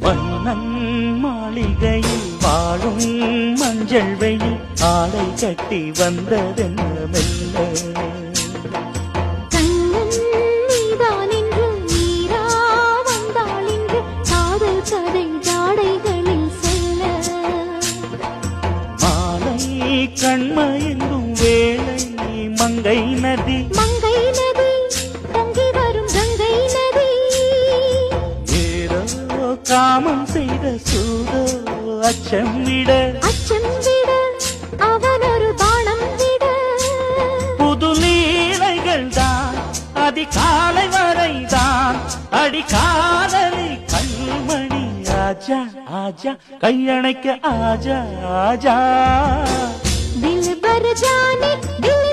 மன்னன் மாளிகையில் வாழும் மஞ்சள் வெயில் ஆடை கட்டி வந்ததென்ன மெல்ல கண்ணன் நீதான் என்று நீரா வந்தாள் என்று காதல் கதை ஜாடைகளில் சொல்ல மாலை கண்மயங்கும் வேளை மங்கை நதி மங்கை நதி பொங்கி வரும் கங்கை நதி ஏதோ காமம் செய்த சூதோ அச்சம் விட அவன் ஒரு பானம் விட புது லீலைகள் தான் அதிகாலை வரைதான் அடிக்காதலி கண்மணி ஆஜா ஆஜா கையணைக்க ஆஜா ஆஜா दिल भर जाने दिल